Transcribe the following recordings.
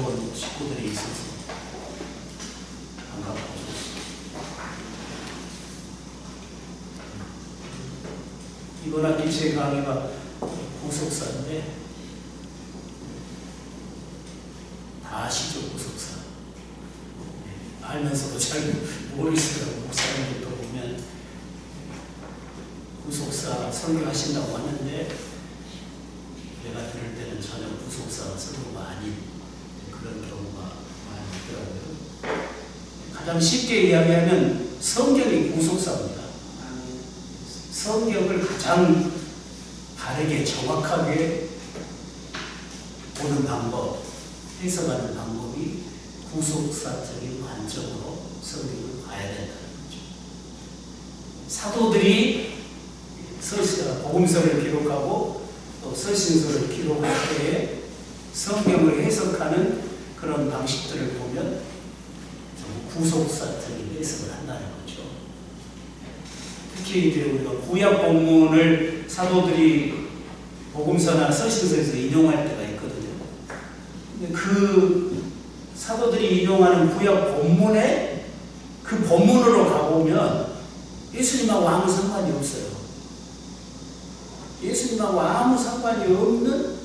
어려운 식구들이 있어서 반갑고 이번 학기 제 강의가 구속사인데 다 아시죠? 구속사. 알면서도 잘 모르시더라고요. 목사님들도 보면 구속사 설교하신다고 하는데 내가 들을 때는 전혀 구속사 설교가 아닌 그런 경우가 많이 있더라고요. 가장 쉽게 이야기하면 성경이 구속사입니다. 성경을 가장 바르게 정확하게 보는 방법, 해석하는 방법이 구속사적인 관점으로 성경을 봐야 된다는 거죠. 사도들이 복음서를 기록하고 또 서신서를 기록할 때에 성경을 해석하는 그런 방식들을 보면 구속사적인 해석을 한다는 거죠. 특히 이제 우리가 구약 본문을 사도들이 복음서나 서신서에서 인용할 때가 있거든요. 근데 그 사도들이 인용하는 구약 본문에 그 본문으로 가보면 예수님하고 아무 상관이 없어요. 예수님하고 아무 상관이 없는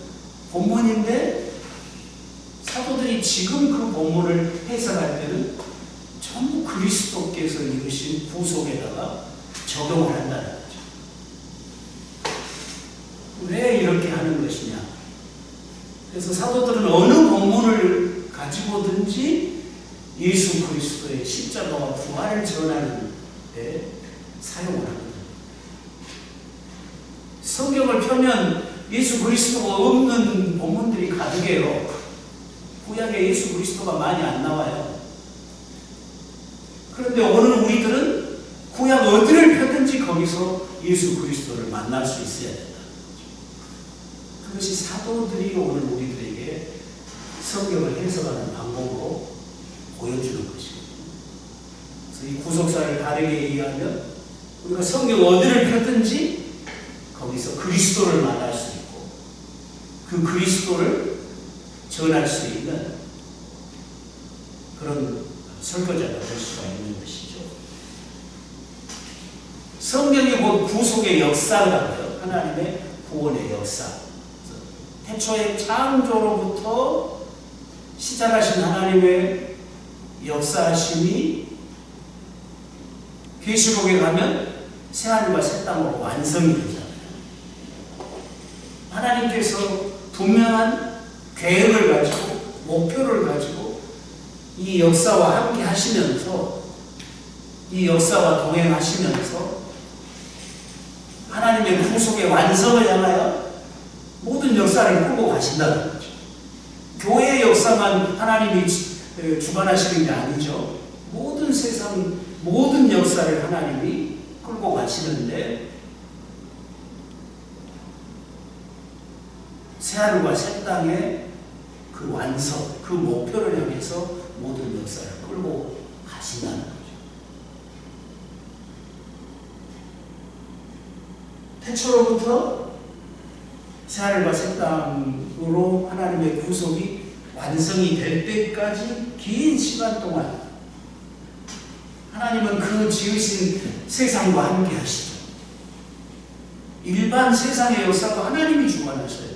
본문인데 사도들이 지금 그 본문을 해석할 때는 전부 그리스도께서 이루신 구속에다가 적용을 한다는 거죠. 왜 이렇게 하는 것이냐? 그래서 사도들은 어느 본문을 가지고든지 예수 그리스도의 십자가와 부활을 전하는 데 사용을 합니다. 성경을 펴면 예수 그리스도가 없는 본문들이 가득해요. 구약에 예수 그리스도가 많이 안 나와요. 그런데 오늘 우리들은 구약 어디를 펴든지 거기서 예수 그리스도를 만날 수 있어야 된다. 그것이 사도들이 오늘 우리들에게 성경을 해석하는 방법으로 보여주는 것입니다. 그래서 이 구속사를 다르게 이해하면 우리가 성경 어디를 펴든지 거기서 그리스도를 만날 수 있고 그 그리스도를 전할 수 있는 그런 설교자가 될 수가 있는 것이죠. 성경이 곧 구속의 역사라고요. 하나님의 구원의 역사. 태초의 창조로부터 시작하신 하나님의 역사하심이 계시록에 가면 새하늘과 새 땅으로 완성이 되잖아요. 하나님께서 분명한 계획을 가지고 목표를 가지고 이 역사와 함께 하시면서 이 역사와 동행하시면서 하나님의 구속의 완성을 향하여 모든 역사를 끌고 가신다는 거죠. 교회의 역사만 하나님이 주관하시는 게 아니죠. 모든 세상, 모든 역사를 하나님이 끌고 가시는데 새하늘과 새 땅의 그 완성, 그 목표를 향해서 모든 역사를 끌고 가신다는 거죠. 태초로부터 새하늘과 새 땅으로 하나님의 구속이 완성이 될 때까지 긴 시간 동안 하나님은 그 지으신 세상과 함께 하시죠. 일반 세상의 역사도 하나님이 주관하셔요.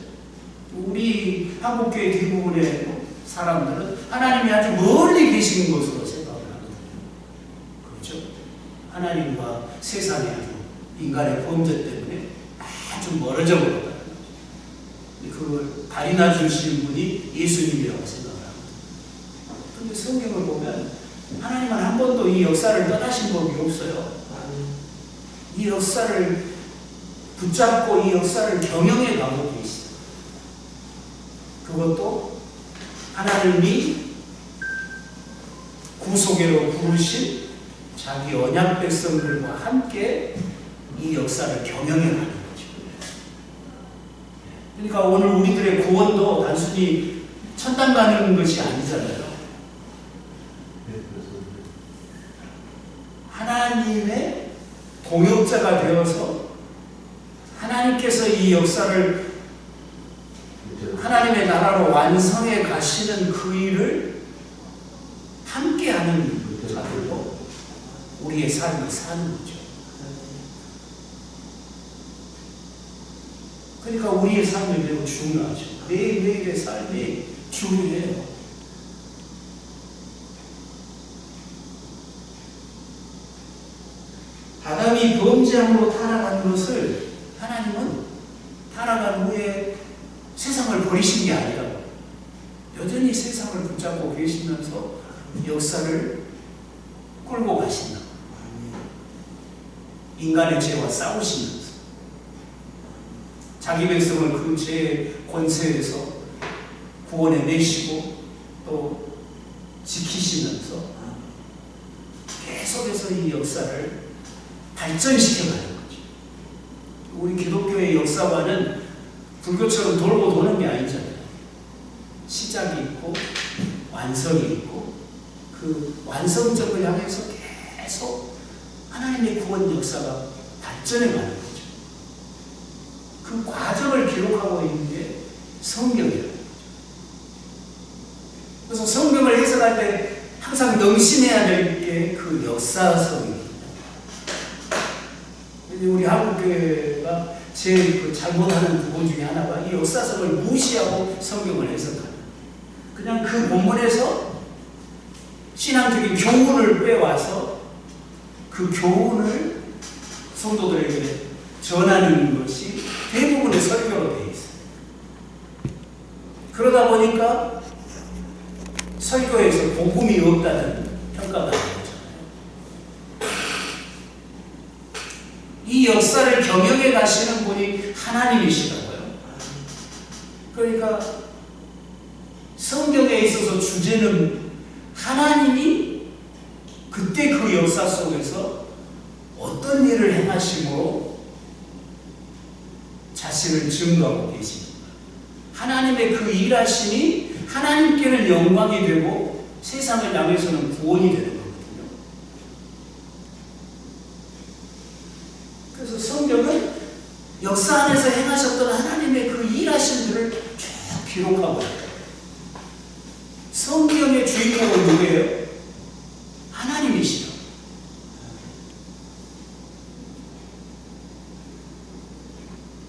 우리 한국교회 대부분의 사람들은 하나님이 아주 멀리 계시는 것으로 생각을 하거든요. 그렇죠? 하나님과 세상이 아주 인간의 범죄 때문에 아주 멀어져 버렸다는 거죠. 그걸 발인해 주신 분이 예수님이라고 생각을 하거든요. 그런데 성경을 보면 하나님은 한 번도 이 역사를 떠나신 법이 없어요. 이 역사를 붙잡고 이 역사를 경영해 가고 계시죠. 그것도 하나님이 구속회로 부르신 자기 언약 백성들과 함께 이 역사를 경영해 가는 거죠. 그러니까 오늘 우리들의 구원도 단순히 천당 가는 것이 아니잖아요. 하나님의 동역자가 되어서 하나님께서 이 역사를 하나님의 나라로 완성해 가시는 그 일을 함께하는 자들로 우리의 삶을 사는 거죠. 그러니까 우리의 삶이 매우 중요하죠. 매일매일의 삶이 중요해요. 아담이 범죄함으로 타락한 것을 하나님은 타락한 후에 세상을 버리신 게 아니라 여전히 세상을 붙잡고 계시면서 역사를 끌고 가신다. 인간의 죄와 싸우시면서 자기 백성을 그 죄의 권세에서 구원해 내시고 또 지키시면서 계속해서 이 역사를 발전시켜가는 거죠. 우리 기독교의 역사관은 불교처럼 돌고 도는 게 아니잖아요. 시작이 있고 완성이 있고 그 완성점을 향해서 계속 하나님의 구원 역사가 발전해 가는 거죠. 그 과정을 기록하고 있는 게 성경이라는 거죠. 그래서 성경을 해석할 때 항상 명심해야 될 게 그 역사성입니다. 우리 한국교회가 제일 그 잘못하는 부분 중에 하나가 이 역사성을 무시하고 성경을 해석하는. 그냥 그 본문에서 신앙적인 교훈을 빼와서 그 교훈을 성도들에게 전하는 것이 대부분의 설교로 되어 있어요. 그러다 보니까 설교에서 복음이 없다는 평가가 나오잖아요. 이 역사를 경영해 가시는 분이 하나님이시라고요. 그러니까 성경에 있어서 주제는 하나님이 그때 그 역사 속에서 어떤 일을 행하심으로 자신을 증거하고 계십니다. 하나님의 그 일하심이 하나님께는 영광이 되고 세상을 향해서는 구원이 되는 거거든요. 그래서 성경은 역사 안에서 행하셨던 하나님의 그 일하심들을 쭉 기록하고 있어요. 성경의 주인공은 누구예요? 하나님이시죠.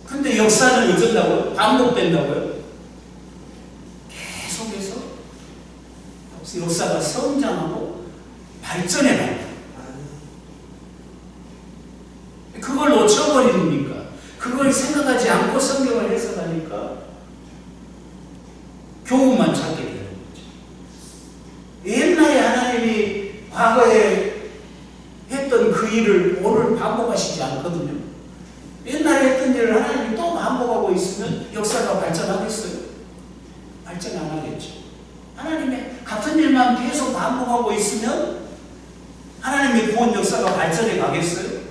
근데 역사는 어쩐다고요? 반복된다고요? 계속해서 역사가 성장하고 발전해 갑니다. 그걸 놓쳐버립니까? 그걸 생각하지 않고 성경을 해석하니까 교훈만 찾게 돼요. 옛날에 하나님이 과거에 했던 그 일을 오늘 반복하시지 않거든요. 옛날에 했던 일을 하나님이 또 반복하고 있으면 역사가 발전하겠어요? 발전 안 하겠죠. 하나님의 같은 일만 계속 반복하고 있으면 하나님의 구원 역사가 발전해 가겠어요?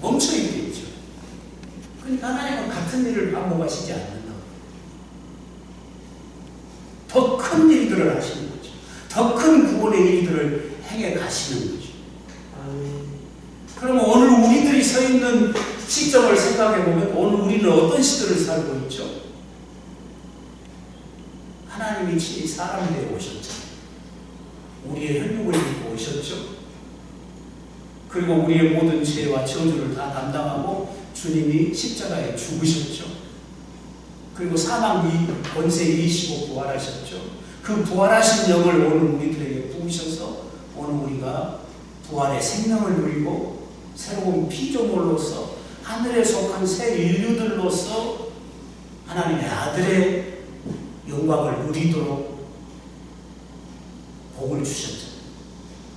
멈춰 있겠죠. 그러니까 하나님은 같은 일을 반복하시지 않는다. 더 큰 일들을 하시는 거죠. 더 큰 구원의 일들을 행해 가시는 거죠. 그러면 오늘 우리들이 서 있는 시점을 생각해 보면 오늘 우리는 어떤 시대를 살고 있죠? 하나님이 친히 사람 되어 오셨죠. 우리의 혈육을 입고 오셨죠. 그리고 우리의 모든 죄와 저주를 다 담당하고 주님이 십자가에 죽으셨죠. 그리고 사망 권세 이기시고 부활하셨죠. 그 부활하신 영을 오늘 우리들에게 부으셔서 오늘 우리가 부활의 생명을 누리고 새로운 피조물로서 하늘에 속한 새 인류들로서 하나님의 아들의 영광을 누리도록 복을 주셨죠.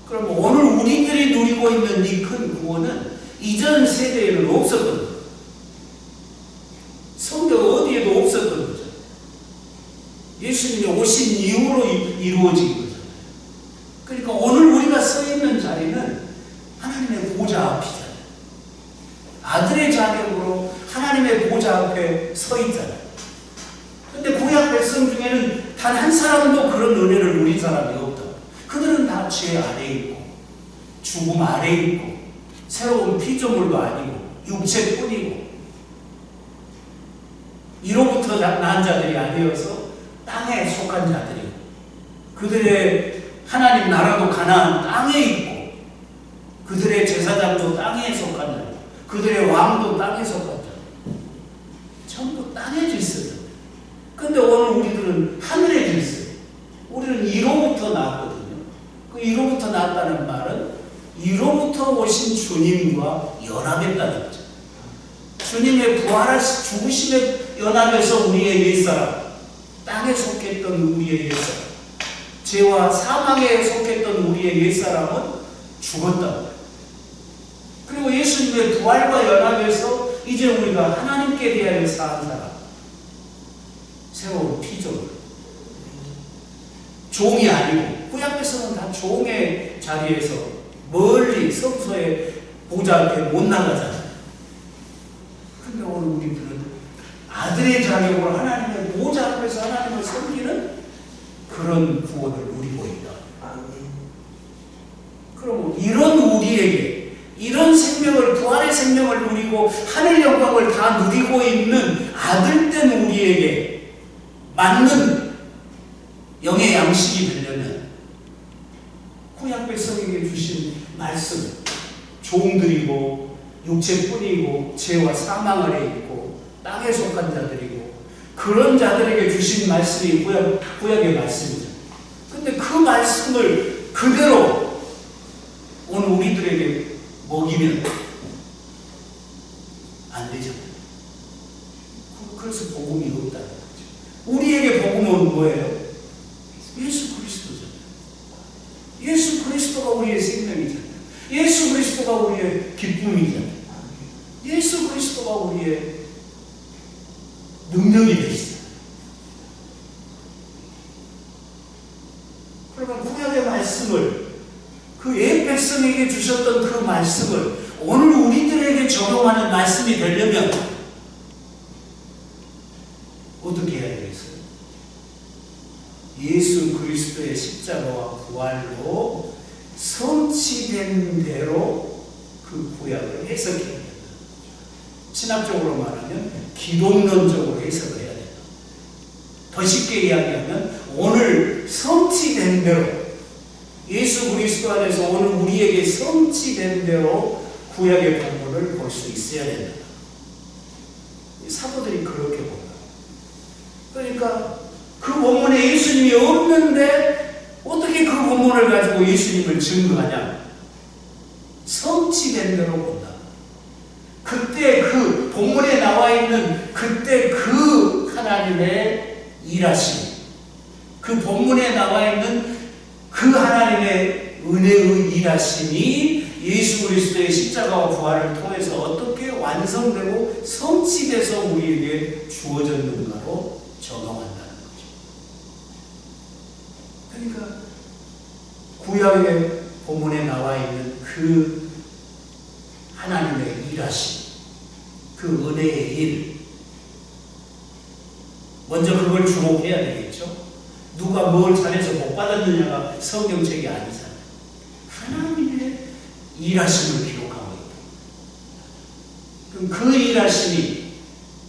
그럼 오늘 우리들이 누리고 있는 이 큰 구원은 이전 세대에는 없었던 거예요. 성경 어디에도 없었던 거죠. 예수님이 오신 이후로 이루어진 거잖아요. 그러니까 오늘 우리가 서 있는 자리는 하나님의 보좌 앞이잖아요. 아들의 자격으로 하나님의 보좌 앞에 서 있잖아요. 근데 구약 백성 중에는 단 한 사람도 그런 은혜를 누린 사람이 없다. 그들은 다 죄 아래 있고 죽음 아래 있고 새로운 피조물도 아니고 육체뿐이고 이로부터 난 자들이 아니어서 땅에 속한 자들이고, 그들의 하나님 나라도 가나안 땅에 있고, 그들의 제사장도 땅에 속한 자고, 그들의 왕도 땅에 속한 자고, 전부 땅의 질서죠. 근데 오늘 우리들은 하늘의 질서. 우리는 이로부터 나왔거든요. 그 이로부터 나왔다는 말은 이로부터 오신 주님과 연합했다는 거죠. 주님의 부활하신 죽으심에 연합해서 우리의 옛사람, 땅에 속했던 우리의 옛사람, 죄와 사망에 속했던 우리의 옛사람은 죽었다. 그리고 예수님의 부활과 연합해서 이제 우리가 하나님께 대하여 사는 사람, 새로운 피조물, 종이 아니고, 구약에서는 다 종의 자리에서 멀리 성소에 보좌 앞에 못 나가잖아요. 근데 오늘 우리들은 아들의 자격으로 하나님의 보좌 앞에서 하나님을 섬기는 그런 구원을 누리고 있다. 그럼 이런 우리에게, 이런 생명을, 부활의 생명을 누리고 하늘 영광을 다 누리고 있는 아들된 우리에게 맞는 영의 양식이 되려면 구약 백성에게 주신 말씀, 종들이고 육체뿐이고 죄와 사망 아래 있고 땅에 속한 자들이고, 그런 자들에게 주신 말씀이 구약의 말씀이죠. 근데 그 말씀을 그대로 오늘 우리들에게 먹이면 안 되죠. 그래서 복음이 없다는 거죠. 우리에게 복음은 뭐예요? 예수 그리스도잖아요. 예수 그리스도가 우리의 생명이잖아요. 예수 그리스도가 우리의 기쁨이잖아요. 예수 그리스도가 우리의 능력이 되시잖아요. 그러면 구약의 말씀을, 그 옛 백성에게 주셨던 그 말씀을 오늘 우리들에게 적용하는 말씀이 되려면 어떻게 해야 되겠어요? 예수 그리스도의 십자가와 부활로 성취된 대로 그 구약을 해석해야 된다. 신학적으로 말하면 기독론적으로 해석을 해야 된다. 더 쉽게 이야기하면 오늘 성취된 대로, 예수 그리스도 안에서 오늘 우리에게 성취된 대로 구약의 본문을 볼 수 있어야 된다. 사도들이 그렇게 본다. 그러니까 그 본문에 예수님이 없는데 어떻게 그 본문을 가지고 예수님을 증거하냐? 성취된 대로 본다. 그때 그 본문에 나와 있는 그때 그 하나님의 일하심, 그 본문에 나와 있는 그 하나님의 은혜의 일하심이 예수 그리스도의 십자가와 부활을 통해서 어떻게 완성되고 성취돼서 우리에게 주어졌는가로 적용한다는 거죠. 그러니까 구약의 본문에 나와 있는 그 하나님의 일하심, 그 은혜의 일, 먼저 그걸 주목해야 되겠죠. 누가 뭘 잘해서 복 받았느냐가 성경책이 아니잖아요. 하나님의 일하심을 기록하고 있다. 그럼 그 일하심이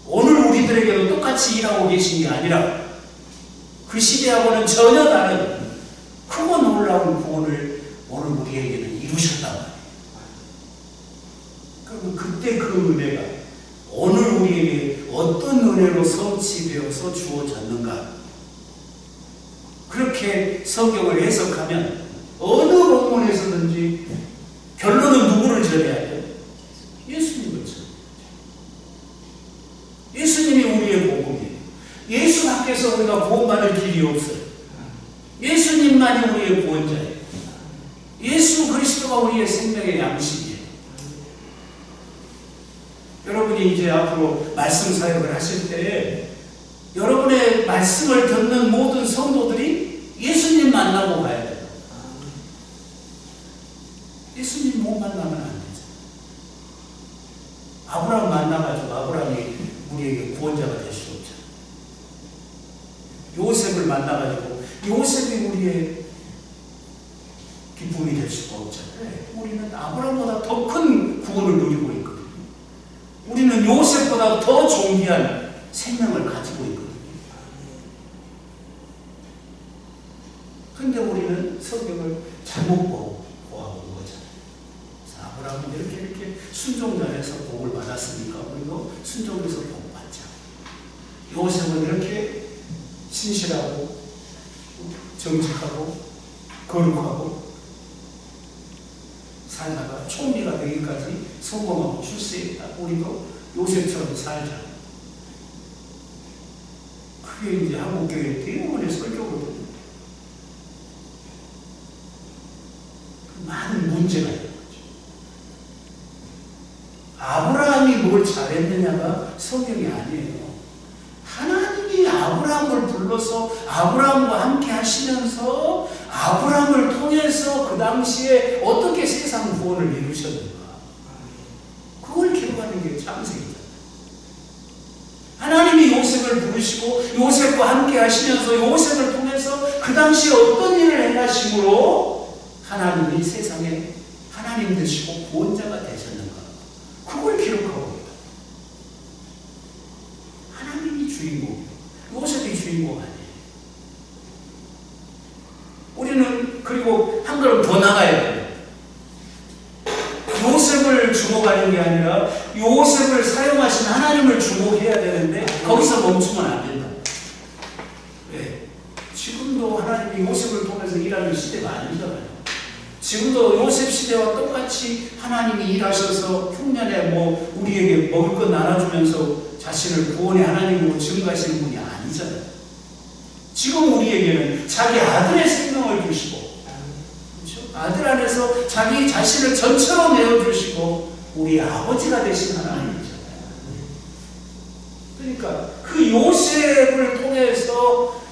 오늘 우리들에게도 똑같이 일하고 계신 게 아니라 그 시대하고는 전혀 다른 크고 놀라운 구원을 오늘 우리에게는 이루셨단 말이에요. 그럼 그때 그 은혜가 오늘 우리에게 어떤 은혜로 성취되어서 주어졌는가? 그렇게 성경을 해석하면 어느 본문에서든지 결론은 누구를 전해야 돼요? 예수님을 전해야 돼요. 예수님이 우리의 복음이에요. 예수 밖에서 우리가 구원받을 길이 없어요. 예수님만이 우리의 구원자예요. 예수 그리스도가 우리의 생명의 양식이에요. 여러분이 이제 앞으로 말씀 사역을 하실 때 여러분의 말씀을 듣는 모든 성도들이 예수님 만나고 가야 돼요. 예수님 못 만나면 안 되죠. 아브라함 만나가지고 아브라함이 우리에게 구원자가 될 수 없죠. 요셉을 만나가지고 요셉이 우리의 기쁨이 될 수가 없잖아요. 우리는 아브라함보다 더 큰 구원을 누리고 있거든요. 우리는 요셉보다 더 존귀한 생명을 가지고 있거든요. 근데 우리는 성경을 잘못 보고 있는 거잖아요. 아브라함은 이렇게 순종자에서 복을 받았으니까 우리도 순종해서 복 받자. 요셉은 이렇게 신실하고 정직하고 거룩하고 살다가 총리가 되기까지 성공하고 출세했다. 우리도 요셉처럼 살자. 그게 이제 한국교회 대부분의 설교거든요. 많은 문제가 있는 거죠. 아브라함이 뭘 잘했느냐가 성경이 아니에요. 하나님이 아브라함을 불러서 아브라함과 함께 하시면서 아브라함을 통해서 그 당시에 어떻게 세상 구원을 이루셨는가. 그걸 기록하는 게 창세기잖아요. 하나님이 요셉을 부르시고 요셉과 함께 하시면서 요셉을 통해서 그 당시에 어떤 일을 행하심으로 하나님이 세상에 하나님 되시고 구원자가 되셨는가. 그걸 기록하고 있다. 하나님이 주인공, 요셉이 주인공 아니에요. 우리는 그리고 한 걸음 더 나가야 돼요. 요셉을 주목하는 게 아니라 요셉을 사용하신 하나님을 주목해야 되는데 거기서 멈추면 안 된다. 네. 지금도 하나님이 요셉을 통해서 일하는 시대가 아니잖아요. 지금도 요셉 시대와 똑같이 하나님이 일하셔서 흉년에 우리에게 먹을 것 나눠주면서 자신을 구원의 하나님으로 증거하시는 분이 아니잖아요. 지금 우리에게는 자기 아들의 생명을 주시고, 그렇죠? 아들 안에서 자기 자신을 전처럼 내어주시고 우리 아버지가 되신 하나님이잖아요. 그러니까 그 요셉을 통해서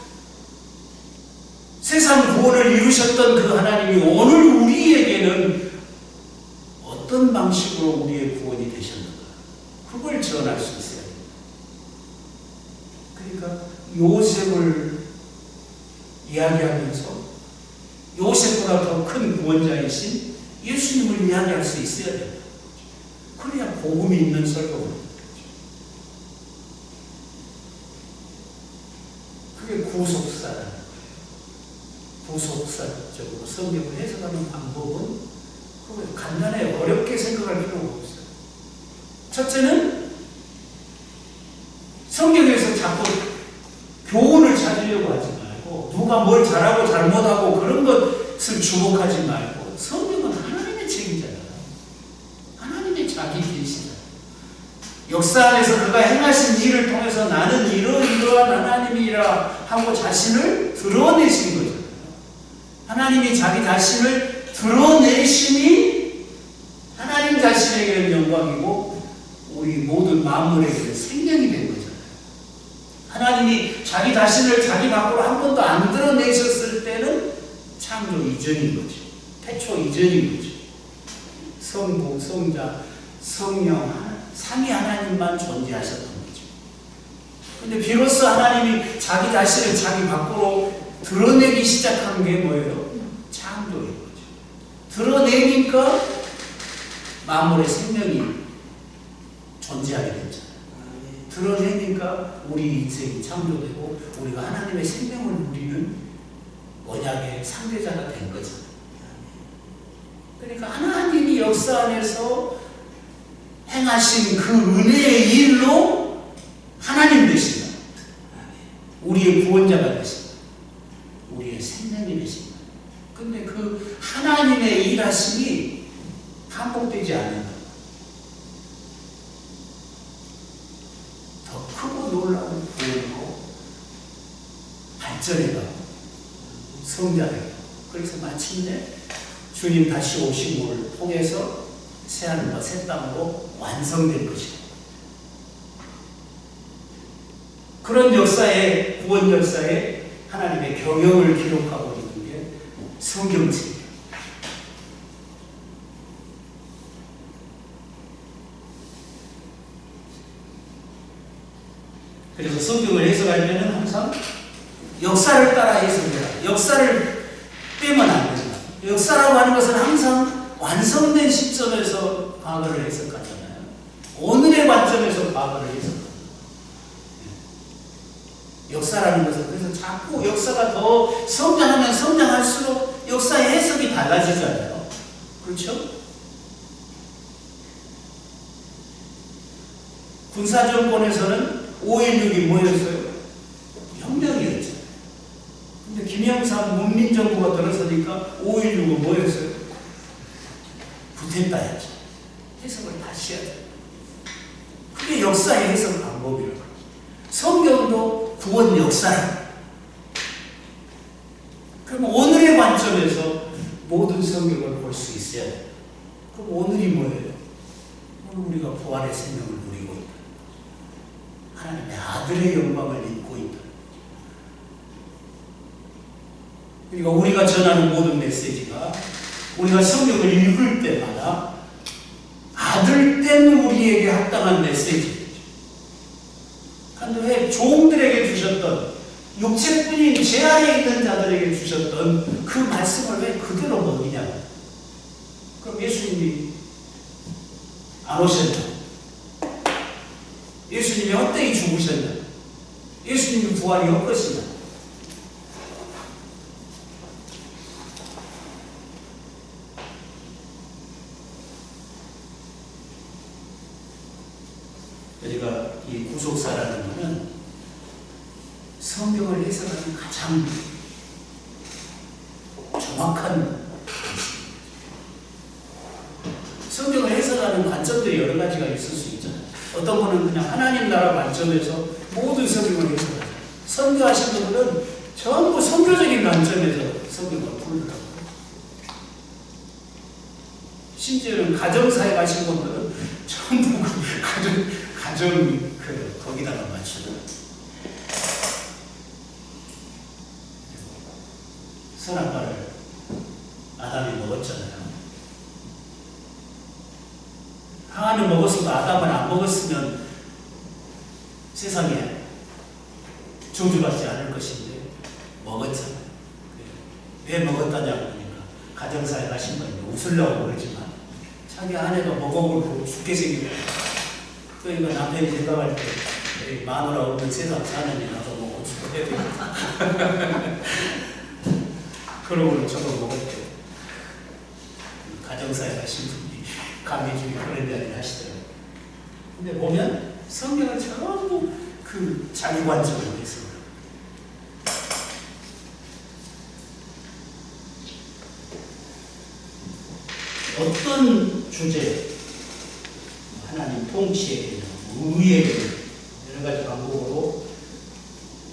세상 구원을 이루셨던 그 하나님이 오늘 우리에게는 어떤 방식으로 우리의 구원이 되셨는가, 그걸 전할 수 있어야 됩니다. 그러니까 요셉을 이야기하면서 요셉보다 더 큰 구원자이신 예수님을 이야기할 수 있어야 됩니다. 그래야 복음이 있는 설교입니다. 그게 구속사라는 구속사적으로 성경을 해석하는 방법은 그거 간단해요. 어렵게 생각할 필요가 없어요. 첫째는 성경에서 자꾸 교훈을 찾으려고 하지 말고 누가 뭘 잘하고 잘못하고 그런 것을 주목하지 말고 성경은 하나님의 책이잖아요. 하나님의 자기 계시잖아요. 역사 안에서 그가 행하신 일을 통해서 나는 이러이러한 하나님이라 하고 자신을 드러내신 거죠. 하나님이 자기 자신을 드러내심이 하나님 자신에게는 영광이고 우리 모든 만물에게는 생명이 된 거잖아요. 하나님이 자기 자신을 자기 밖으로 한 번도 안 드러내셨을 때는 창조 이전인 거죠. 태초 이전인 거죠. 성부, 성자, 성령, 삼위 하나님만 존재하셨던 거죠. 근데 비로소 하나님이 자기 자신을 자기 밖으로 드러내기 시작한 게 뭐예요? 창조인 거죠. 드러내니까 만물의 생명이 존재하게 됐잖아요. 드러내니까 우리 인생이 창조되고 우리가 하나님의 생명을 누리는 언약의 상대자가 된 거잖아요. 그러니까 하나님이 역사 안에서 행하신 그 은혜의 일로 하나님 되신다. 우리의 구원자가 되신다. 우리의 생명이 되신다. 근데 그 하나님의 일하심이 반복되지 않는다. 더 크고 놀라운 구원으로 발전해가고 성장해가고 그래서 마침내 주님 다시 오심을 통해서 새하늘과 새 땅으로 완성될 것이다. 그런 역사에 구원 역사에 하나님의 경영을 기록하고 있는 게 성경책이에요. 그래서 성경을 해석할 때는 항상 역사를 따라 해석해라. 역사를 빼면 안 된다. 역사라고 하는 것은 항상 완성된 시점에서 과거를 해석하잖아요. 오늘의 관점에서 과거를 해석합니다. 역사라는 것은 그래서 자꾸 역사가 더 성장하면 성장할수록 역사의 해석이 달라지잖아요. 그렇죠? 군사정권에서는 5.16이 뭐였어요? 혁명이었죠. 근데 김영삼 문민정부가 들어서니까 5.16은 뭐였어요? 구테타였죠. 해석을 다시 해야 돼요. 그게 역사의 해석 방법이라고. 성경도 구원 역사예요. 그럼 오늘의 관점에서 모든 성경을 볼 수 있어야 돼요. 그럼 오늘이 뭐예요? 오늘 우리가 부활의 생명을 누리고 있다. 하나님의 아들의 영광을 입고 있다. 그러니까 우리가 전하는 모든 메시지가 우리가 성경을 읽을 때마다 아들된 우리에게 합당한 메시지죠. 그런데 왜 종들에게 주셨던 육체뿐인 제 안에 있는 자들에게 주셨던 그 말씀을 왜 그대로 먹이냐? 그럼 예수님이 안 오셨냐? 예수님이 헛되이 죽으셨냐? 예수님이 부활이 헛것이냐? 우리가 이 구속사라는 것은 성경을 해석하는 가장 정확한 방식입니다. 성경을 해석하는 관점들이 여러 가지가 있을 수 있잖아요. 어떤 분은 그냥 하나님 나라 관점에서 모든 성경을 해석하죠. 선교하신 분들은 전부 선교적인 관점에서 성경을 풀더라고요. 심지어는 가정사에 가신 분들은 전부 가정 거기다가 맞추는 선악과를 아담이 먹었잖아요. 하나는 먹었어도 아담은 안 먹었으면 세상에 저주받지 않을 것인데 먹었잖아요. 왜 먹었다냐고 하니까 가정사에 가신 분이 웃으려고 그러지만 자기 아내가 먹어보고 죽게 생겼어요. 그러니까 남편이 생각할 때 마누라 없는 세상 사느니 나도 뭐 어찌 해야 되겠다. 그러고는 저도 먹을 때 가정사에 가신 분이 감기 중에 그런 이야기를 하시더라고요. 근데 보면 성경을 전부 그 자기 관점으로 해서 어떤 주제 하나님 통치에 대한 의에 대한 여러 가지 방법으로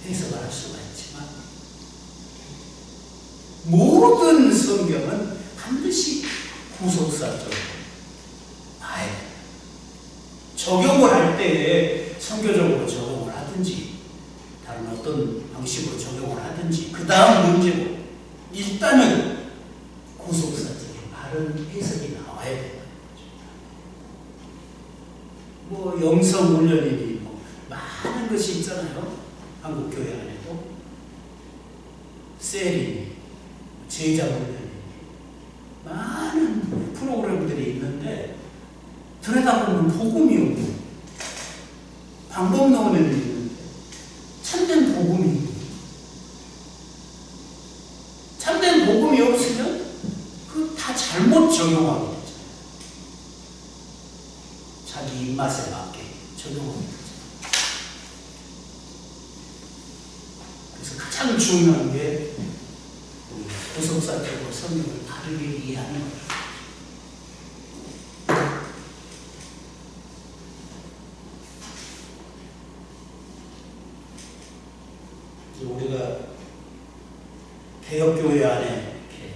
해석을 할 수가 있지만 모든 성경은 반드시 구속사적으로 봐야 돼요. 적용을 할 때에 선교적으로 적용을 하든지 다른 어떤 방식으로 적용을 하든지 그 다음 문제고 일단은 구속사적인 바른 해석이 나와야 돼요. 뭐 영성 훈련이니 뭐 많은 것이 있잖아요. 한국 교회 안에도 셀이니 제자 훈련이니 많은 프로그램들이 있는데 들여다보면 복음이 없고 방법론은 있는데 참된 복음이 있고 참된 복음이 없으면 그 다 잘못 적용하게 되잖아요. 자기 입맛에 맞게 적용하게 되죠. 그래서 가장 중요한 게 구속사적으로 성경을 다르게 이해하는 거예요. 우리가 개혁교회 안에 이렇게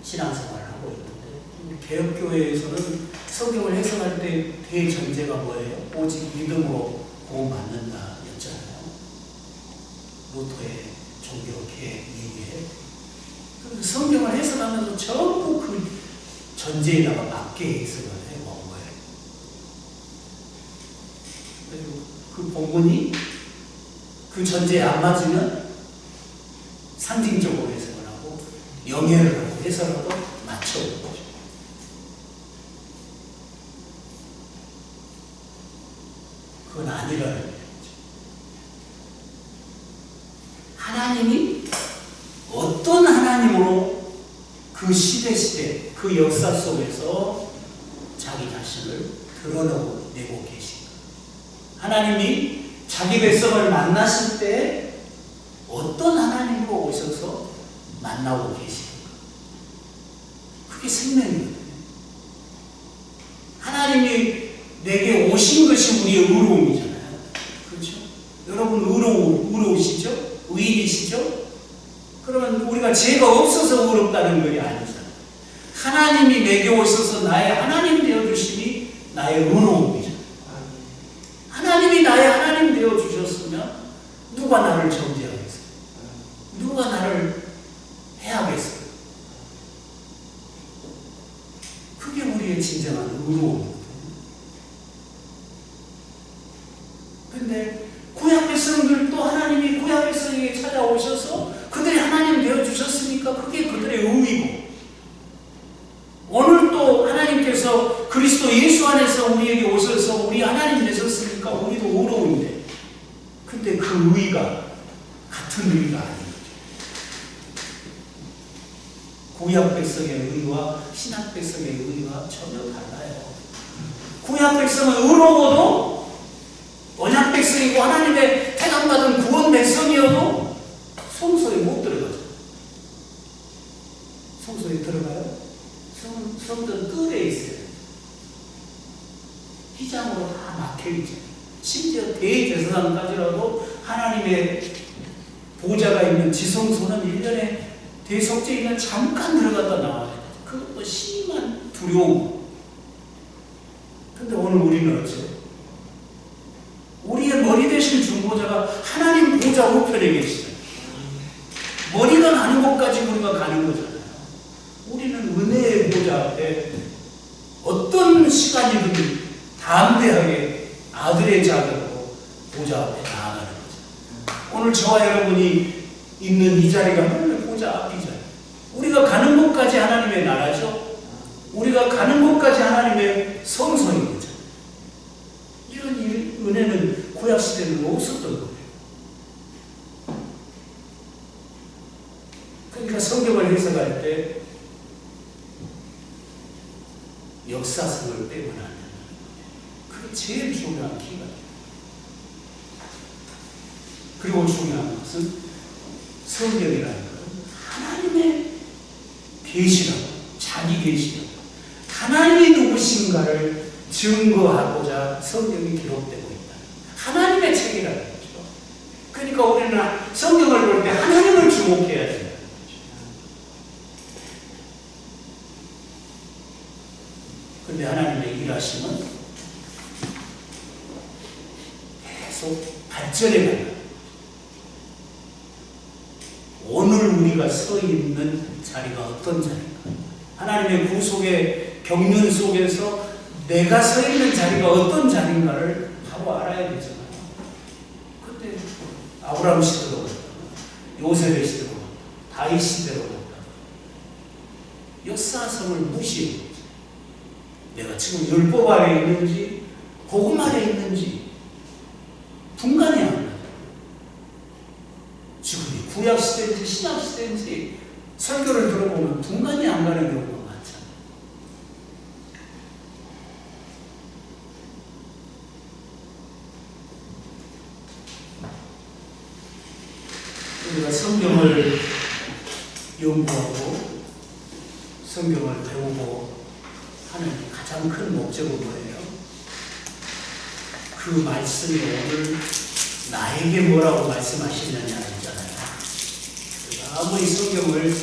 신앙생활을 하고 있는데 개혁교회에서는 성경을 해석할 때 대전제가 뭐예요? 오직 믿음으로 구원받는다 였잖아요. 루터의 종교개혁 이후에 성경을 해석하면서 전부 그 전제에다가 맞게 해석을 해온 거예요. 그리고 그 본문이 그 전제에 안 맞으면 상징적으로 해석을 하고 영예를 하고 해석하고 맞춰온 거죠. 그건 아니라는 거죠. 그 시대 그 역사 속에서 자기 자신을 드러내고 계십니다. 하나님이 자기 백성을 만나실 때 어떤 하나님으로 오셔서 만나고 계십니까? 그게 생명이거든요. 하나님이 내게 오신 것이 우리의 의로움이잖아요. 그렇죠? 여러분 의로우시죠? 의인이시죠? 그러면 우리가 죄가 없어서 의롭다는 것이 아니잖아요. 하나님이 내게 오셔서 나의 하나님 되어주심이 나의 의로움이죠. 하나님이 나의 하나님 되어주셨으면 누가 나를 정죄하겠어요? 누가 나를 해하겠어요? 그게 우리의 진정한 의로움이거든요. 근데 구약 백성들도 하나님이 구약 백성에게 찾아오셔서 그들이 하나님 되어주셨으니까 그게 그들의 의이고, 오늘 또 하나님께서 그리스도 예수 안에서 우리에게 오셔서 우리 하나님 되셨으니까 우리도 의로운데, 근데 그 의가 같은 의가 아닌 거죠. 구약 백성의 의와 신약 백성의 의가 전혀 달라요. 구약 백성은 의로워도 언약 백성이고 하나님의 택함받은 구원 백성이어도 성소에 못 들어가죠. 성소에 들어가요? 성전 뜰에 있어요. 휘장으로 다 막혀있죠. 심지어 대제사장까지라도 하나님의 보좌가 있는 지성소는 1년에 대속죄 1년 잠깐 들어갔다 나와요. 그것도 심한 두려움. 근데 오늘 우리는 어째? 우리의 머리 대신 중보자가 하나님 보좌 우편에 계시잖아요. 머리가 가는 곳까지 우리가 가는 거잖아요. 우리는 은혜의 보좌 앞에 어떤 시간이든 담대하게 아들의 자격으로 보좌 앞에 나아가는 거죠. 오늘 저와 여러분이 있는 이 자리가 하나님의 보좌 앞이잖아요. 우리가 가는 곳까지 하나님의 나라죠. 우리가 가는 곳까지 하나님의 성소인 거죠. 이런 은혜는 구약시대는 없었던 거예요. 그러니까 성경을 해석할 때 역사성을 빼면 안 된다는 거예요. 그게 제일 중요한 키가 돼요. 그리고 중요한 것은 성경이라는 것은 하나님의 계시라고, 자기 계시라고, 하나님이 누구신가를 증거하고자 성경이 기록되고 있다. 하나님의 책이라는 거죠. 그러니까 우리는 성경을 볼 때 하나님을 주목해야 된다는 거죠. 근데 하나님의 일하심은 계속 발전해 간다. 오늘 우리가 서 있는 자리가 어떤 자리인가? 하나님의 구속의 경륜 속에서 내가 서 있는 자리가 어떤 자리인가를 바로 알아야 되잖아요. 그때 아브라함 시대로 갔다, 요셉의 시대로 갔다, 다윗 시대로 갔다, 역사성을 무시해. 내가 지금 율법 아래 있는지 복음 아래 있는지 분간이 안 나요. 지금 구약 시대인지 신약 시대인지 설교를 들어보면 분간이 안 가는 경우가 많잖아요. 우리가 성경을 연구하고 성경을 배우고 하는 가장 큰 목적은 뭐예요? 그 말씀이 오늘 나에게 뭐라고 말씀하시느냐는 있잖아요. 아무리 성경을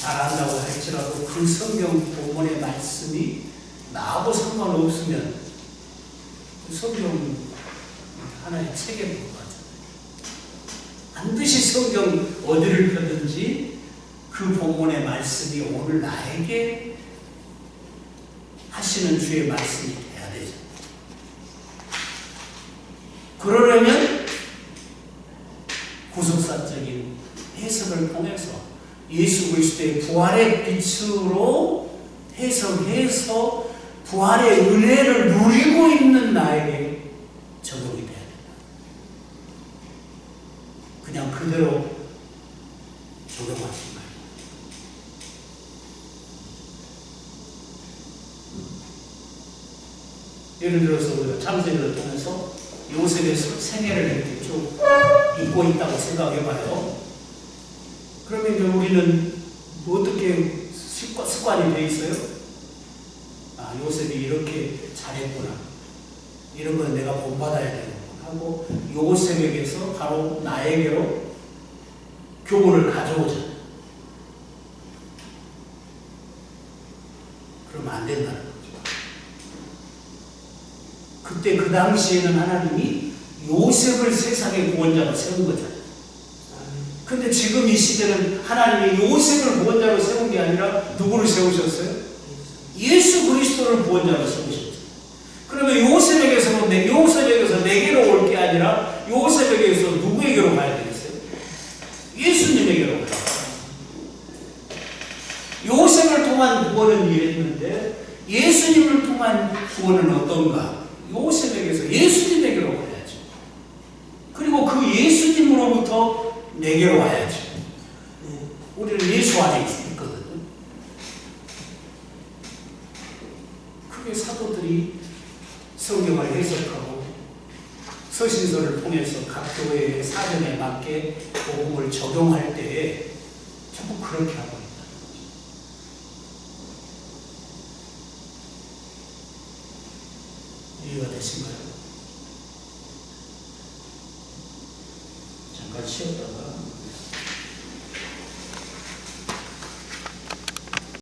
잘 안다고 할지라도 그 성경 본문의 말씀이 나하고 상관없으면 그 성경 하나의 책에 불과하잖아요. 반드시 성경 어디를 펴든지 그 본문의 말씀이 오늘 나에게 하시는 주의 말씀이 돼야 되죠. 그러려면 구속사적인 해석을 통해서 예수 그리스도의 부활의 빛으로 해석해서 부활의 은혜를 누리고 있는 나에게 적용이 돼야 된다. 그냥 그대로 적용하신 거예요. 예를 들어서 우리가 참새를 통해서 요셉의 생애를 이렇게 쭉 읽고 있다고 생각해봐요. 그러면 이제 우리는 어떻게 습관이 돼 있어요? 아, 요셉이 이렇게 잘했구나. 이런 건 내가 본받아야 되겠구나 하고 요셉에게서 바로 나에게로 교훈을 가져오자. 그러면 안 된다는 거죠. 그때 그 당시에는 하나님이 요셉을 세상의 구원자로 세운 거잖아요. 근데 지금 이 시대는 하나님이 요셉을 구원자로 세운 게 아니라 누구를 세우셨어요? 예수 그리스도를 구원자로 세우셨죠. 그러면 요셉에게서 내게로 올 게 아니라 요셉에게서 누구에게로 가야 되겠어요? 예수님에게로 가야 돼요. 요셉을 통한 구원은 이해했는데 예수님을 통한 구원은 어떤가? 요셉에게서 예수님에게로 가야죠. 그리고 그 예수님으로부터 내게로 와야죠. 우리는 예수 안에 있거든요. 그게 사도들이 성경을 해석하고 서신서를 통해서 각 교회의 사정에 맞게 복음을 적용할 때에 전부 그렇게 하고 있다. 이해가 되신가요? 잠깐 쉬었다가